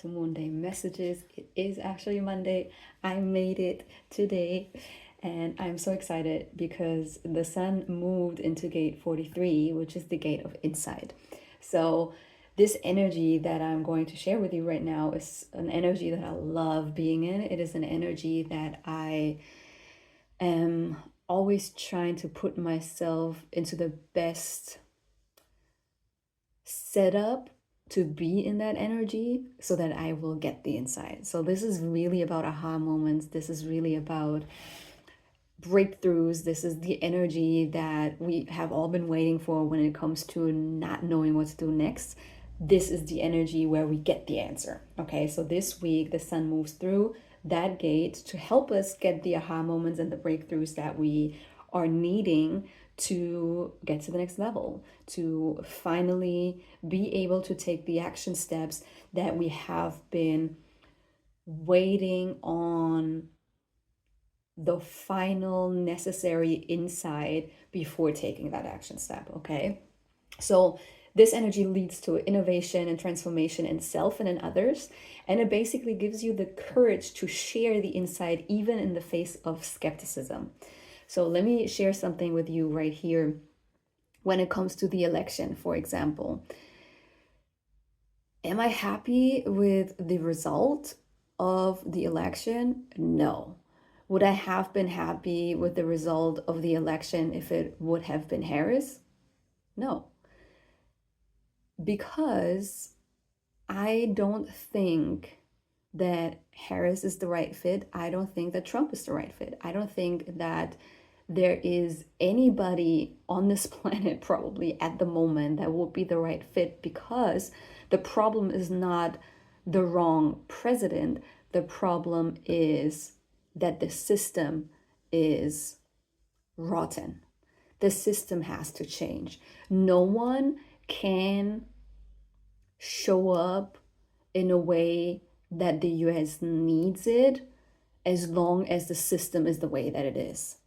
to Monday Messages. It is actually Monday. I made it today, and I'm so excited because the sun moved into gate 43, which is the gate of insight. So, this energy that I'm going to share with you right now is an energy that I love being in. It is an energy that I am always trying to put myself into the best setup to be in that energy so that I will get the insight. So this is really about aha moments. This is really about breakthroughs. This is the energy that we have all been waiting for when it comes to not knowing what to do next. This is the energy where we get the answer. Okay, so this week the sun moves through that gate to help us get the aha moments and the breakthroughs that we are needing to get to the next level, to finally be able to take the action steps that we have been waiting on the final necessary insight before taking that action step. Okay, so this energy leads to innovation and transformation in self and in others, and it basically gives you the courage to share the insight even in the face of skepticism. So let me share something with you right here. When it comes to the election, for example, am I happy with the result of the election? No. Would I have been happy with the result of the election if it would have been Harris? No. Because I don't think that Harris is the right fit. I don't think that Trump is the right fit. I don't think that there is anybody on this planet probably at the moment that would be the right fit, because the problem is not the wrong president. The problem is that the system is rotten. The system has to change. No one can show up in a way that the US needs it as long as the system is the way that it is,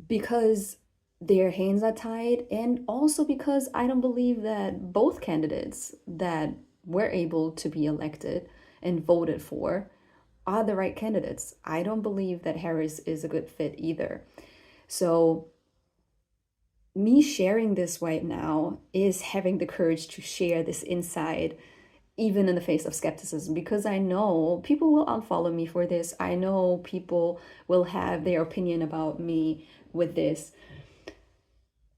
because their hands are tied, and also because I don't believe that both candidates that were able to be elected and voted for are the right candidates. I don't believe that Harris is a good fit either. So me sharing this right now is having the courage to share this insight even in the face of skepticism, because I know people will unfollow me for this. I know people will have their opinion about me with this.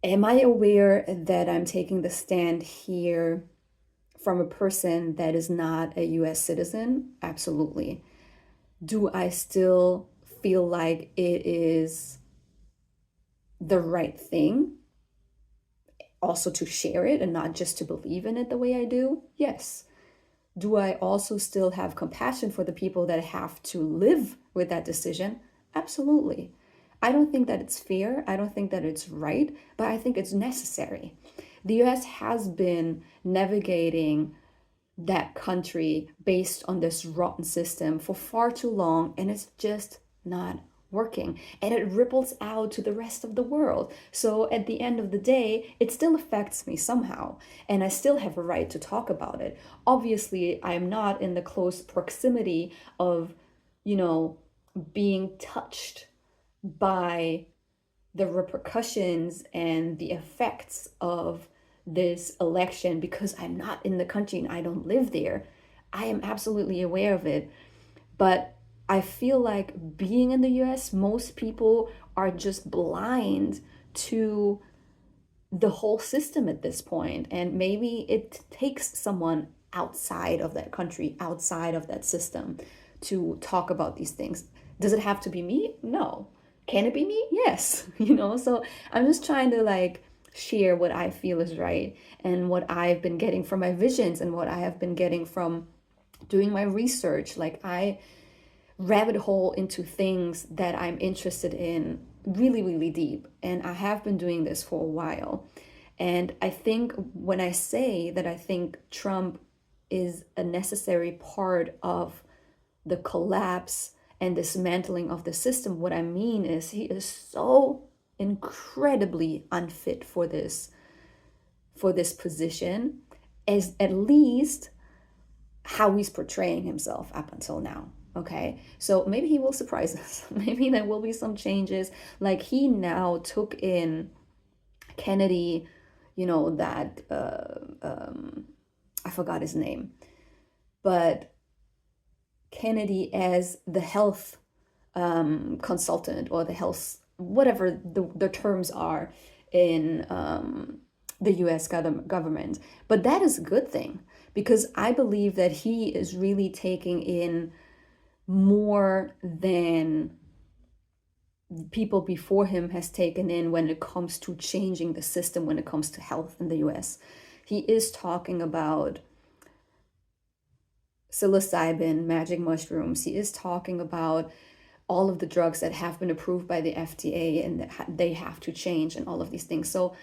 Am I aware that I'm taking the stand here from a person that is not a US citizen? Absolutely. Do I still feel like it is the right thing also to share it and not just to believe in it the way I do? Yes. Do I also still have compassion for the people that have to live with that decision? Absolutely. I don't think that it's fair. I don't think that it's right, but I think it's necessary. The US has been navigating that country based on this rotten system for far too long, and it's just not working, and it ripples out to the rest of the world. So at the end of the day, it still affects me somehow, and I still have a right to talk about it. Obviously, I am not in the close proximity of, being touched by the repercussions and the effects of this election, because I'm not in the country and I don't live there. I am absolutely aware of it. But I feel like being in the US, most people are just blind to the whole system at this point. And maybe it takes someone outside of that country, outside of that system, to talk about these things. Does it have to be me? No. Can it be me? Yes. So I'm just trying to share what I feel is right and what I've been getting from my visions and what I have been getting from doing my research. I rabbit hole into things that I'm interested in really, really deep. And I have been doing this for a while. And I think when I say that I think Trump is a necessary part of the collapse and dismantling of the system, what I mean is he is so incredibly unfit for this position, as at least how he's portraying himself up until now. Okay, so maybe he will surprise us. Maybe there will be some changes. Like he now took in Kennedy, that I forgot his name, but Kennedy as the health consultant, or the health, whatever the terms are in the US government. But that is a good thing, because I believe that he is really taking in more than people before him has taken in when it comes to changing the system, when it comes to health in the US. He is talking about psilocybin, magic mushrooms. He is talking about all of the drugs that have been approved by the FDA and that they have to change, and all of these things. So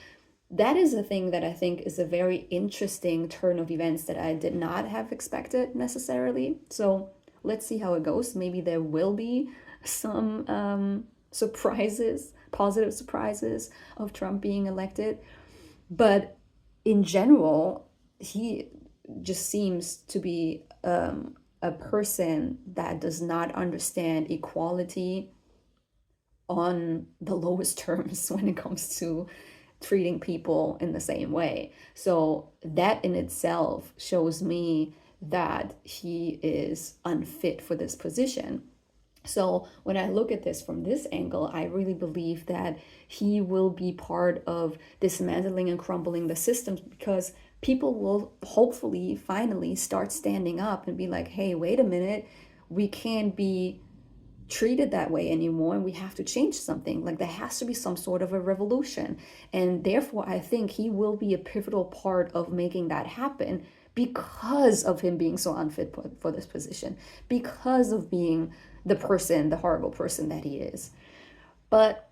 that is a thing that I think is a very interesting turn of events that I did not have expected necessarily. So let's see how it goes. Maybe there will be some surprises, positive surprises of Trump being elected. But in general, he just seems to be a person that does not understand equality on the lowest terms when it comes to treating people in the same way. So that in itself shows me that he is unfit for this position. So when I look at this from this angle, I really believe that he will be part of dismantling and crumbling the systems, because people will hopefully finally start standing up and be like, hey, wait a minute, we can't be treated that way anymore, and we have to change something. Like there has to be some sort of a revolution. And therefore, I think he will be a pivotal part of making that happen, because of him being so unfit for this position, because of being the person, the horrible person that he is. But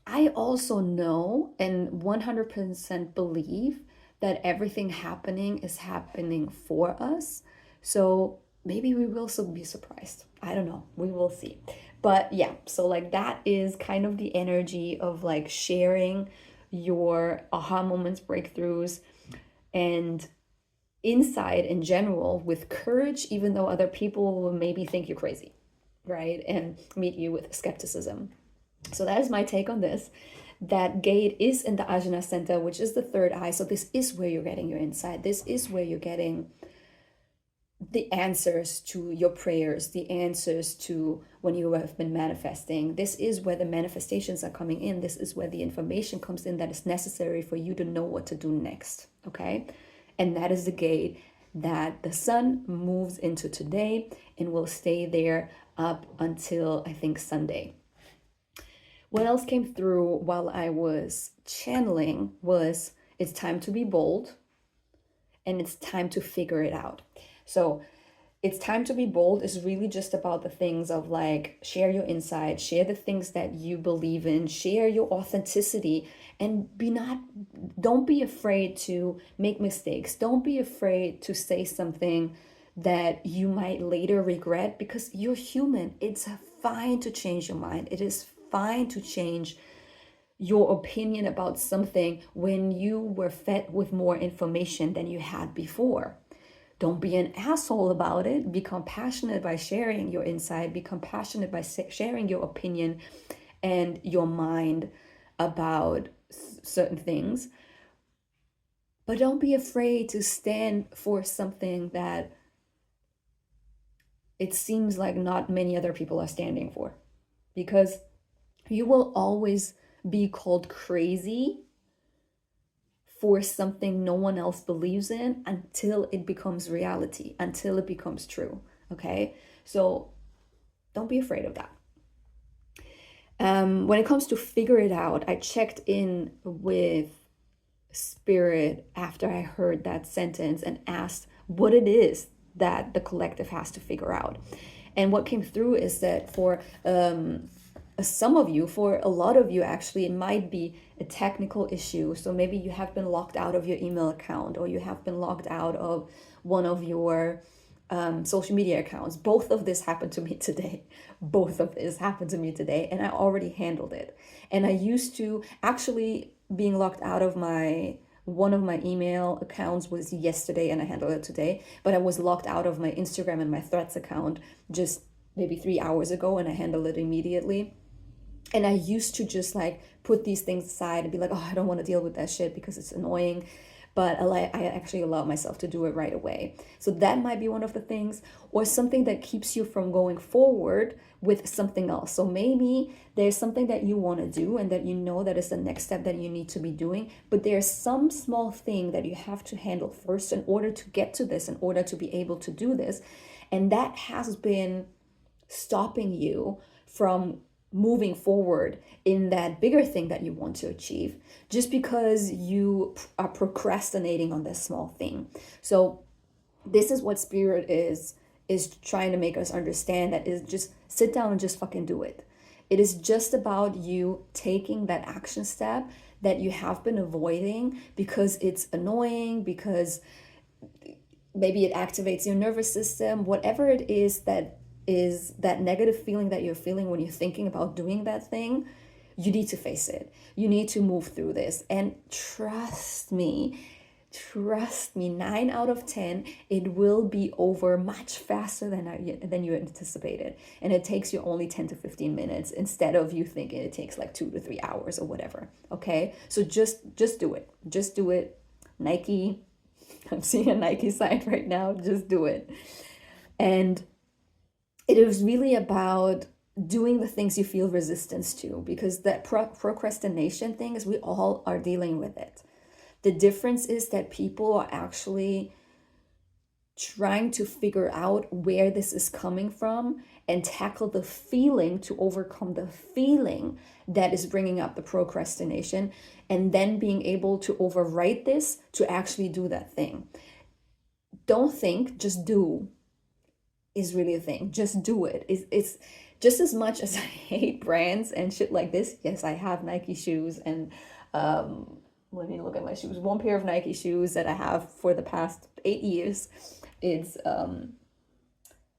I also know and 100% believe that everything happening is happening for us. So maybe we will still be surprised. I don't know. We will see. But yeah, so like that is kind of the energy of like sharing your aha moments, breakthroughs, and insight in general with courage, even though other people will maybe think you're crazy, right? And meet you with skepticism. So that is my take on this. That gate is in the Ajna center, which is the third eye. So this is where you're getting your insight. This is where you're getting the answers to your prayers, the answers to when you have been manifesting. This is where the manifestations are coming in. This is where the information comes in that is necessary for you to know what to do next, okay? And that is the gate that the sun moves into today and will stay there up until, I think, Sunday. What else came through while I was channeling was, it's time to be bold and it's time to figure it out. So it's time to be bold is really just about the things of like, share your insight, share the things that you believe in, share your authenticity, and don't be afraid to make mistakes. Don't be afraid to say something that you might later regret, because you're human. It's fine to change your mind. It is fine to change your opinion about something when you were fed with more information than you had before. Don't be an asshole about it. Be compassionate by sharing your insight. Be compassionate by sharing your opinion and your mind about certain things. But don't be afraid to stand for something that it seems like not many other people are standing for. Because you will always be called crazy for something no one else believes in until it becomes reality, until it becomes true, okay? So don't be afraid of that. When it comes to figure it out, I checked in with Spirit after I heard that sentence and asked what it is that the collective has to figure out. And what came through is that for some of you, for a lot of you actually, it might be a technical issue. So maybe you have been locked out of your email account, or you have been locked out of one of your social media accounts. Both of this happened to me today. Both of this happened to me today, and I already handled it. And I used to actually being locked out of my one of my email accounts was yesterday and I handled it today, but I was locked out of my Instagram and my Threads account just maybe 3 hours ago and I handled it immediately. And I used to just like put these things aside and be like, oh, I don't want to deal with that shit because it's annoying. But I actually allow myself to do it right away. So that might be one of the things, or something that keeps you from going forward with something else. So maybe there's something that you want to do and that you know that is the next step that you need to be doing, but there's some small thing that you have to handle first in order to get to this, in order to be able to do this. And that has been stopping you from moving forward in that bigger thing that you want to achieve, just because you are procrastinating on this small thing. So this is what spirit is trying to make us understand, that is just sit down and just fucking do it. It is just about you taking that action step that you have been avoiding because it's annoying, because maybe it activates your nervous system, whatever it is that negative feeling that you're feeling when you're thinking about doing that thing. You need to face it. You need to move through this. And trust me, 9 out of 10, it will be over much faster than you anticipated. And it takes you only 10 to 15 minutes instead of you thinking it takes like 2 to 3 hours or whatever. Okay? So just do it. Just do it. Nike, I'm seeing a Nike sign right now. Just do it. And it is really about doing the things you feel resistance to, because that procrastination thing is, we all are dealing with it. The difference is that people are actually trying to figure out where this is coming from and tackle the feeling to overcome the feeling that is bringing up the procrastination, and then being able to overwrite this to actually do that thing. Don't think, just do is really a thing. Just do it. It's just as much as I hate brands and shit like this. Yes, I have Nike shoes, and let me look at my shoes. One pair of Nike shoes that I have for the past 8 years. It's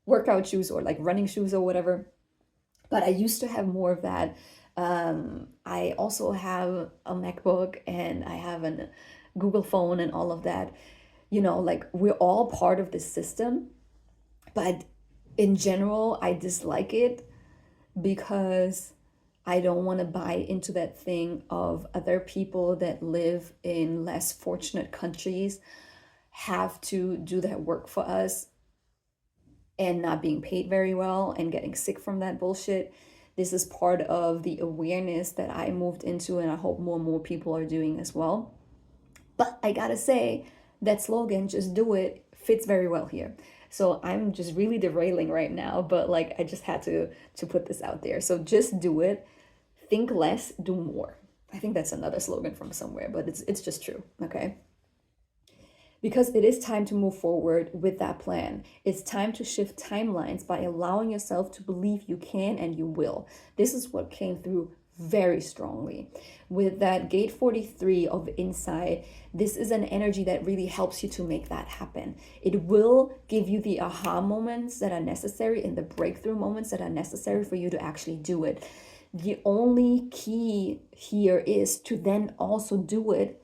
workout shoes or like running shoes or whatever. But I used to have more of that. I also have a MacBook and I have a Google phone and all of that. You know, like we're all part of this system. But in general, I dislike it because I don't want to buy into that thing of other people that live in less fortunate countries have to do that work for us and not being paid very well and getting sick from that bullshit. This is part of the awareness that I moved into, and I hope more and more people are doing as well. But I gotta say, that slogan, just do it, fits very well here. So I'm just really derailing right now, but like I just had to put this out there. So just do it. Think less, do more. I think that's another slogan from somewhere, but it's just true, okay? Because it is time to move forward with that plan. It's time to shift timelines by allowing yourself to believe you can and you will. This is what came through very strongly. With that gate 43 of insight, this is an energy that really helps you to make that happen. It will give you the aha moments that are necessary and the breakthrough moments that are necessary for you to actually do it. The only key here is to then also do it,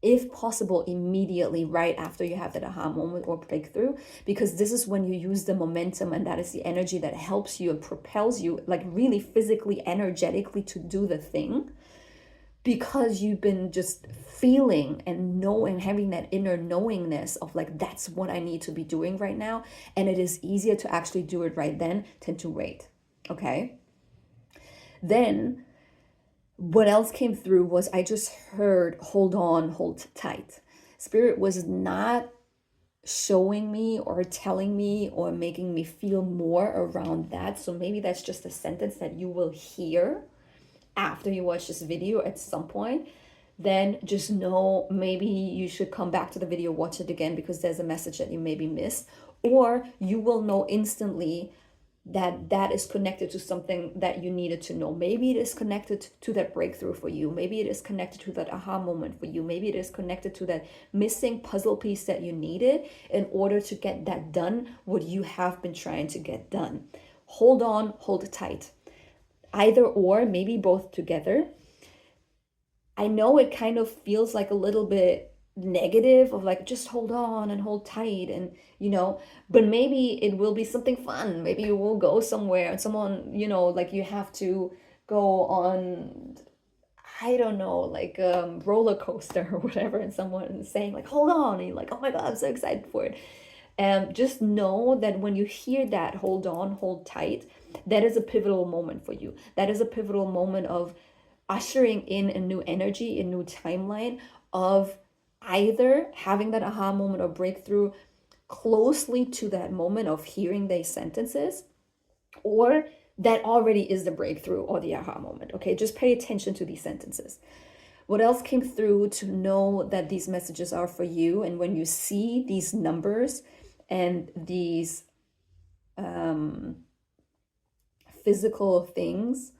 if possible, immediately right after you have that aha moment or breakthrough, because this is when you use the momentum, and that is the energy that helps you and propels you, like really physically, energetically, to do the thing, because you've been just feeling and knowing, having that inner knowingness of like, that's what I need to be doing right now. And it is easier to actually do it right then than to wait. Okay. Then what else came through was I just heard, hold on, hold tight. Spirit was not showing me or telling me or making me feel more around that. So maybe that's just a sentence that you will hear after you watch this video at some point. Then just know maybe you should come back to the video, watch it again, because there's a message that you maybe missed. Or you will know instantly that is connected to something that you needed to know. Maybe it is connected to that breakthrough for you. Maybe it is connected to that aha moment for you. Maybe it is connected to that missing puzzle piece that you needed in order to get that done, what you have been trying to get done. Hold on, hold tight. Either or, maybe both together. I know it kind of feels like a little bit negative of like just hold on and hold tight and but maybe it will be something fun. Maybe you will go somewhere and someone, like you have to go on, I don't know, like roller coaster or whatever, and someone is saying like hold on, and you're like, oh my god, I'm so excited for it. Just know that when you hear that hold on, hold tight, that is a pivotal moment for you. That is a pivotal moment of ushering in a new energy, a new timeline of either having that aha moment or breakthrough closely to that moment of hearing these sentences, or that already is the breakthrough or the aha moment. Okay, just pay attention to these sentences. What else came through to know that these messages are for you? And when you see these numbers and these physical things,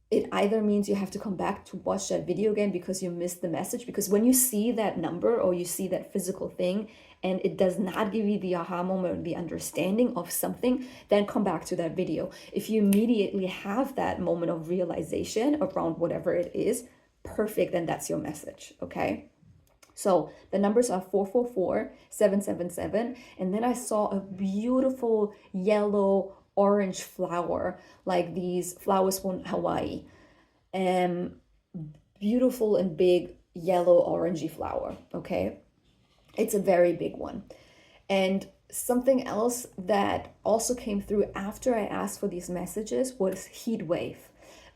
it either means you have to come back to watch that video again because you missed the message. Because when you see that number or you see that physical thing and it does not give you the aha moment or the understanding of something, then come back to that video. If you immediately have that moment of realization around whatever it is, perfect, then that's your message. Okay. So the numbers are 444, 777, and then I saw a beautiful yellow orange flower, like these flowers from Hawaii. Beautiful and big yellow orangey flower. Okay, it's a very big one. And something else that also came through after I asked for these messages was heat wave.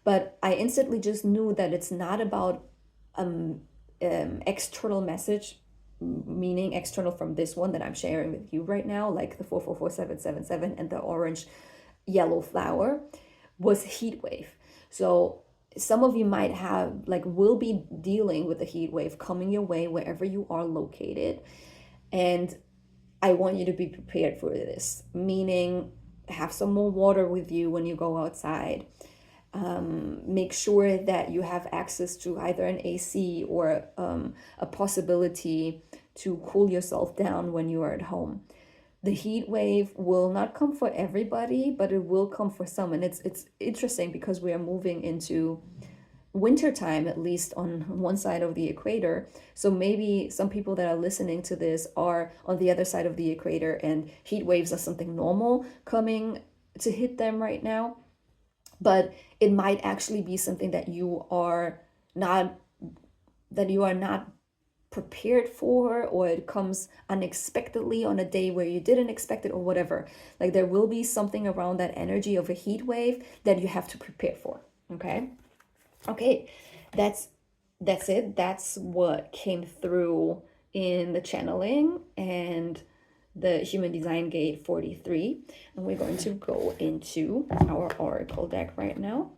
But I instantly just knew that it's not about external message, meaning external from this one that I'm sharing with you right now, like the 444777 and the orange yellow flower, was heat wave. So some of you might have, like, will be dealing with the heat wave coming your way wherever you are located. And I want you to be prepared for this, meaning have some more water with you when you go outside. Make sure that you have access to either an AC or a possibility to cool yourself down when you are at home. The heat wave will not come for everybody, but it will come for some. And it's interesting because we are moving into wintertime, at least on one side of the equator. So maybe some people that are listening to this are on the other side of the equator and heat waves are something normal coming to hit them right now. But it might actually be something that you are not prepared for, or it comes unexpectedly on a day where you didn't expect it, or whatever. Like, there will be something around that energy of a heat wave that you have to prepare for. Okay, that's it. That's what came through in the channeling and the Human Design Gate 43. And we're going to go into our Oracle deck right now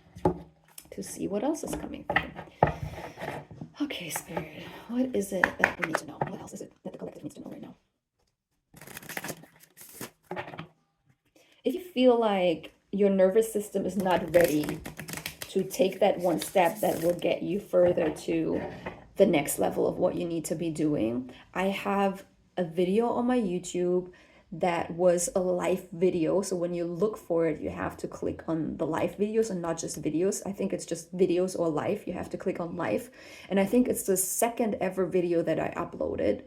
to see what else is coming through. Okay, Spirit, what is it that we need to know? What else is it that the collective needs to know right now? If you feel like your nervous system is not ready to take that one step that will get you further to the next level of what you need to be doing, I have a video on my YouTube that was a live video. So when you look for it, you have to click on the live videos and not just videos. I think it's just videos or live. You have to click on live. And I think it's the second ever video that I uploaded.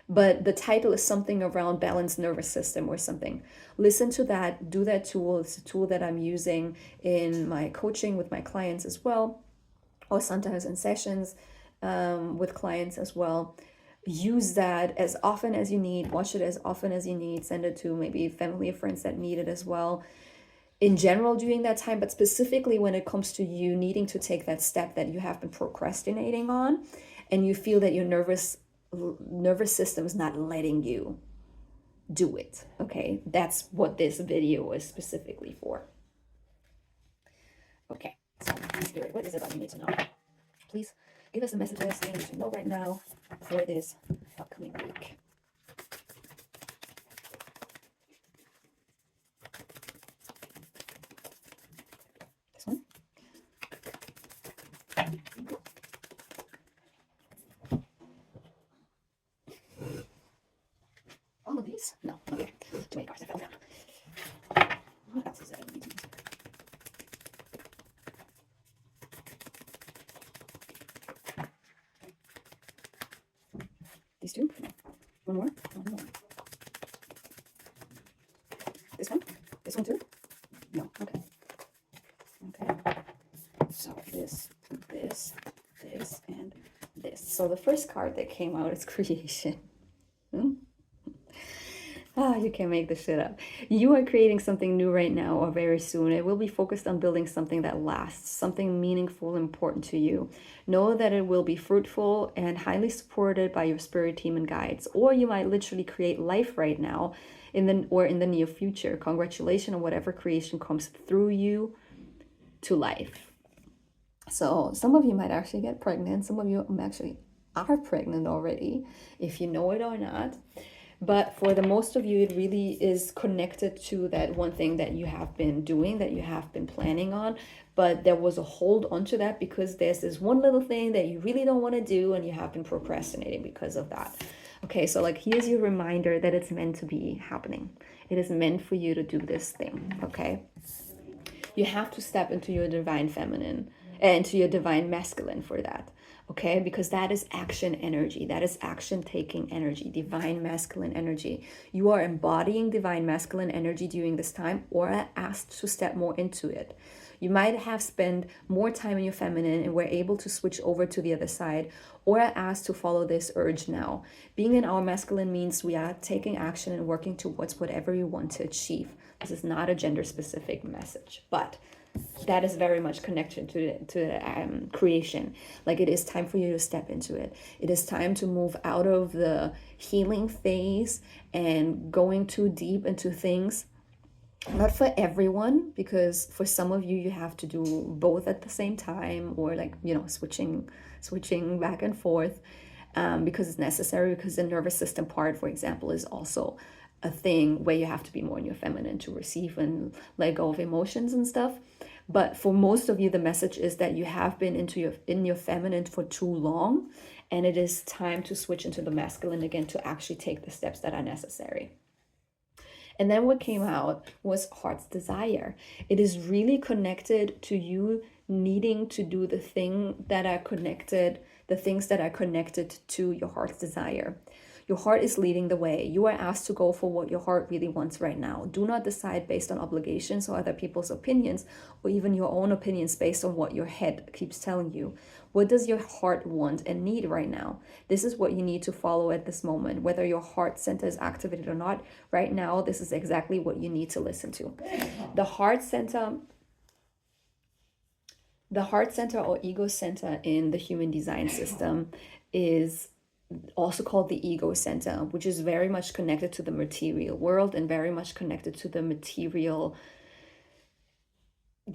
But the title is something around balanced nervous system or something. Listen to that, do that tool. It's a tool that I'm using in my coaching with my clients as well, or sometimes in sessions with clients as well. Use that as often as you need, watch it as often as you need, send it to maybe family or friends that need it as well. In general, during that time, but specifically when it comes to you needing to take that step that you have been procrastinating on, and you feel that your nervous system is not letting you do it. Okay, that's what this video is specifically for. Okay, so Spirit, what is it that you need to know? Please give us the messages you need to know right now for this upcoming week. This one. All of these? No. Okay. Too many cards. I fell down. What else is it? These two? One more? One more. This one? This one too? No. Okay. Okay. So this, and this. So the first card that came out is creation. You can't make this shit up. You are creating something new right now or very soon. It will be focused on building something that lasts, something meaningful and important to you. Know that it will be fruitful and highly supported by your spirit team and guides. Or you might literally create life right now in the near future. Congratulations on whatever creation comes through you to life. So some of you might actually get pregnant. Some of you actually are pregnant already, if you know it or not. But for the most of you, it really is connected to that one thing that you have been doing, that you have been planning on. But there was a hold onto that because there's this one little thing that you really don't want to do and you have been procrastinating because of that. Okay, so like here's your reminder that it's meant to be happening. It is meant for you to do this thing, okay? You have to step into your divine feminine and into your divine masculine for that. Okay, because that is action energy. That is action taking energy, divine masculine energy. You are embodying divine masculine energy during this time or are asked to step more into it. You might have spent more time in your feminine and were able to switch over to the other side or are asked to follow this urge now. Being in our masculine means we are taking action and working towards whatever we want to achieve. This is not a gender specific message, but that is very much connected to creation. Like it is time for you to step into it. It is time to move out of the healing phase and going too deep into things. Not for everyone, because for some of you, you have to do both at the same time, or like, you know, switching back and forth because it's necessary, because the nervous system part, for example, is also a thing where you have to be more in your feminine to receive and let go of emotions and stuff. But for most of you, the message is that you have been in your feminine for too long, and it is time to switch into the masculine again to actually take the steps that are necessary. And then what came out was heart's desire. It is really connected to you needing to do the things that are connected to your heart's desire. Your heart is leading the way. You are asked to go for what your heart really wants right now. Do not decide based on obligations or other people's opinions, or even your own opinions based on what your head keeps telling you. What does your heart want and need right now? This is what you need to follow at this moment. Whether your heart center is activated or not, right now, this is exactly what you need to listen to. The heart center or ego center in the human design system is also called the ego center, which is very much connected to the material world and very much connected to the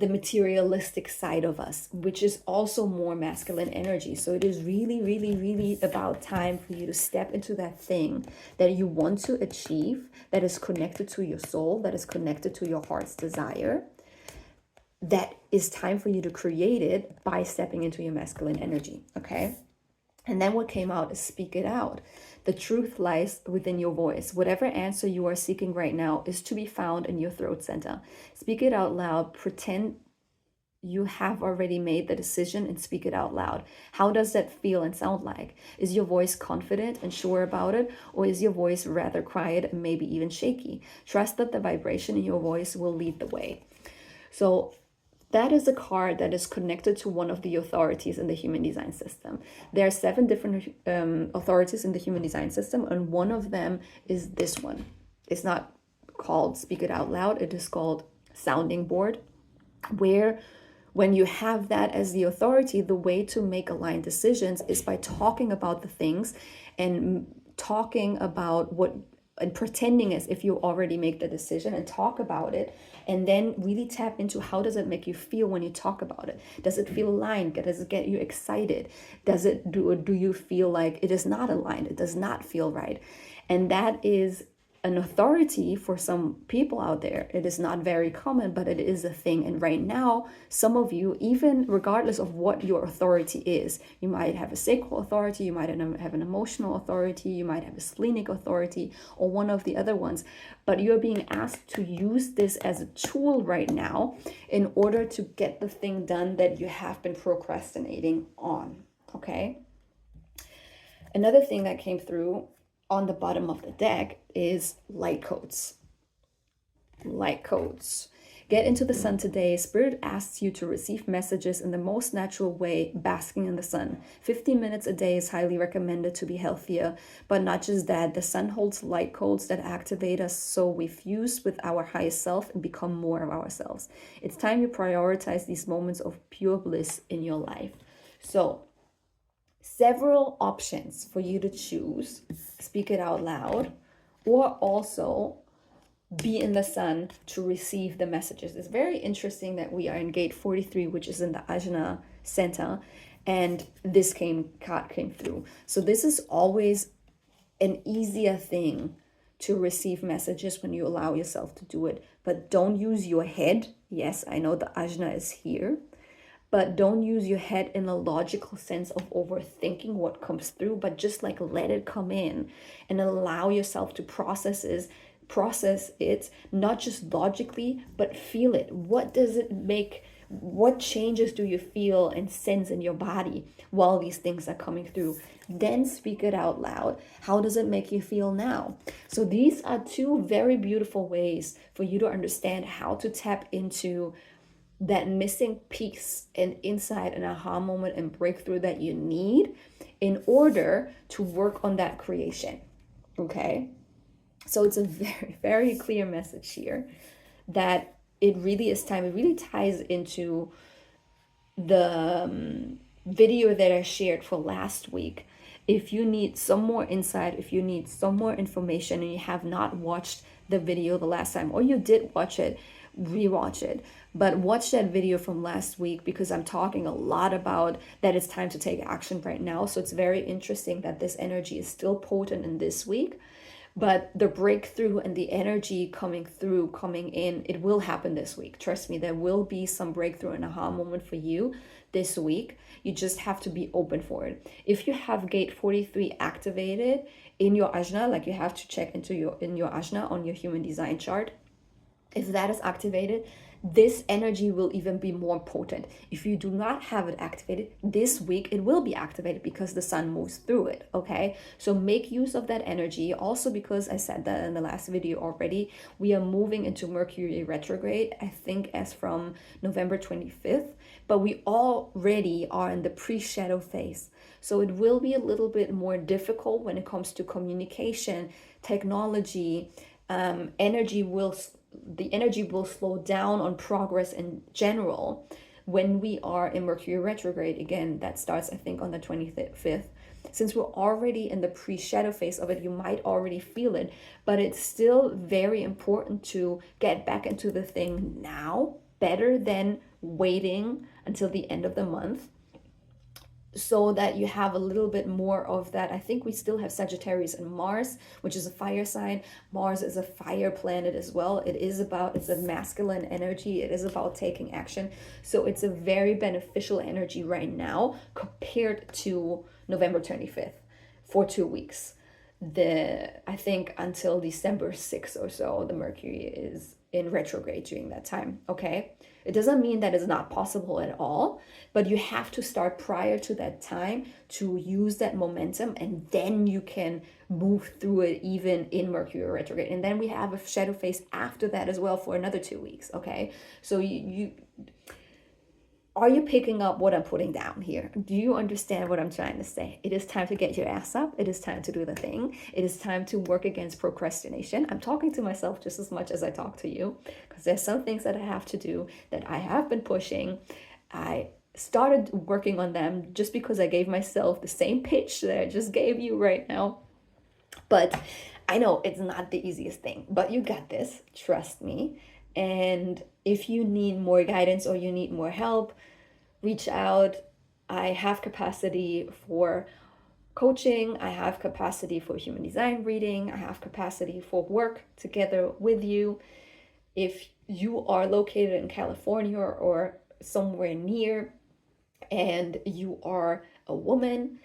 materialistic side of us, which is also more masculine energy. So it is really, really, really about time for you to step into that thing that you want to achieve, that is connected to your soul, that is connected to your heart's desire. That is time for you to create it by stepping into your masculine energy, okay? And then what came out is speak it out. The truth lies within your voice. Whatever answer you are seeking right now is to be found in your throat center. Speak it out loud. Pretend you have already made the decision and speak it out loud. How does that feel and sound like? Is your voice confident and sure about it? Or is your voice rather quiet and maybe even shaky? Trust that the vibration in your voice will lead the way. So that is a card that is connected to one of the authorities in the human design system. There are 7 different authorities in the human design system, and one of them is this one. It's not called Speak It Out Loud. It is called Sounding Board, where when you have that as the authority, the way to make aligned decisions is by talking about the things and talking about what and pretending as if you already make the decision and talk about it, and then really tap into how does it make you feel when you talk about it. Does it feel aligned? Does it get you excited? Do you feel like it is not aligned? It does not feel right. And that is an authority for some people out there. It is not very common, but it is a thing. And right now, some of you, even regardless of what your authority is, you might have a sacral authority, you might have an emotional authority, you might have a splenic authority, or one of the other ones, but you're being asked to use this as a tool right now in order to get the thing done that you have been procrastinating on, okay? Another thing that came through on the bottom of the deck is light codes. Light codes. Get into the sun today. Spirit asks you to receive messages in the most natural way, basking in the sun. 15 minutes a day is highly recommended to be healthier. But not just that, the sun holds light codes that activate us so we fuse with our highest self and become more of ourselves. It's time you prioritize these moments of pure bliss in your life. So, several options for you to choose. Speak it out loud, or also be in the sun to receive the messages. It's very interesting that we are in gate 43, which is in the Ajna center, and this card came through. So this is always an easier thing to receive messages when you allow yourself to do it. But don't use your head. Yes, I know the Ajna is here, but don't use your head in a logical sense of overthinking what comes through, but just like let it come in and allow yourself to process it, not just logically, but feel it. What does it make? What changes do you feel and sense in your body while these things are coming through? Then speak it out loud. How does it make you feel now? So these are two very beautiful ways for you to understand how to tap into that missing piece and insight and aha moment and breakthrough that you need in order to work on that creation. Okay? So it's a very, very clear message here that it really is time. It really ties into the video that I shared for last week. If you need some more insight, if you need some more information and you have not watched the video the last time, or you did watch it, rewatch it. But watch that video from last week because I'm talking a lot about that it's time to take action right now. So it's very interesting that this energy is still potent in this week. But the breakthrough and the energy coming in, it will happen this week. Trust me, there will be some breakthrough and aha moment for you this week. You just have to be open for it. If you have gate 43 activated in your ajna, like you have to check into your ajna on your human design chart. If that is activated, this energy will even be more potent. If you do not have it activated this week, it will be activated because the sun moves through it. Okay, so make use of that energy. Also, because I said that in the last video already, we are moving into Mercury retrograde, I think as from November 25th, but we already are in the pre-shadow phase. So it will be a little bit more difficult when it comes to communication, technology, the energy will slow down on progress in general when we are in Mercury retrograde. Again, that starts, I think, on the 25th. Since we're already in the pre-shadow phase of it, you might already feel it, but it's still very important to get back into the thing now, better than waiting until the end of the month, so that you have a little bit more of that. I think we still have Sagittarius and Mars, which is a fire sign. Mars is a fire planet as well. It's a masculine energy. It is about taking action. So it's a very beneficial energy right now compared to November 25th for 2 weeks. I think until December 6th or so, the Mercury is in retrograde during that time. Okay, it doesn't mean that it's not possible at all, but you have to start prior to that time to use that momentum, and then you can move through it even in Mercury retrograde. And then we have a shadow phase after that as well for another 2 weeks. Okay, so you are you picking up what I'm putting down here? Do you understand what I'm trying to say? It is time to get your ass up. It is time to do the thing. It is time to work against procrastination. I'm talking to myself just as much as I talk to you, because there's some things that I have to do that I have been pushing. I started working on them just because I gave myself the same pitch that I just gave you right now. But I know it's not the easiest thing, but you got this. Trust me. And if you need more guidance or you need more help, reach out. I have capacity for coaching. I have capacity for human design reading. I have capacity for work together with you. If you are located in California or somewhere near and you are a woman,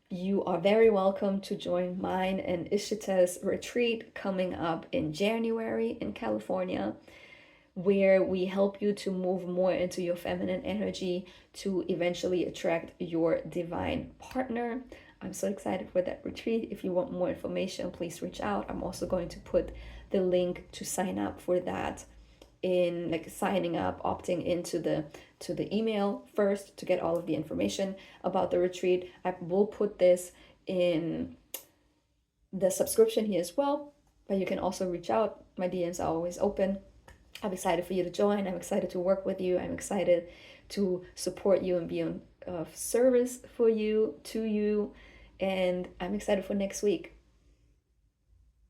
you are very welcome to join mine and Ishita's retreat coming up in January in California, where we help you to move more into your feminine energy to eventually attract your divine partner. I'm so excited for that retreat. If you want more information, please reach out. I'm also going to put the link to sign up for that in, like, signing up, opting into the email first to get all of the information about the retreat. I will put this in the subscription here as well, but you can also reach out. My DMs are always open. I'm excited for you to join. I'm excited to work with you. I'm excited to support you and be of service for you, to you. And I'm excited for next week.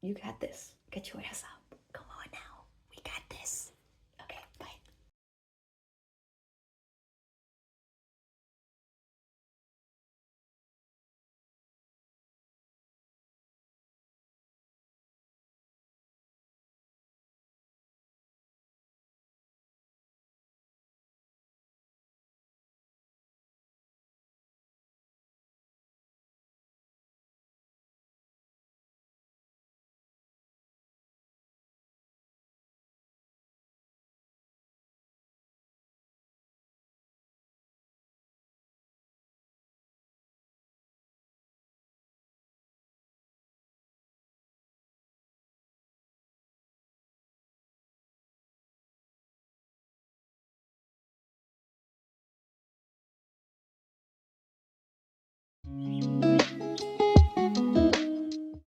You got this. Get your ass out.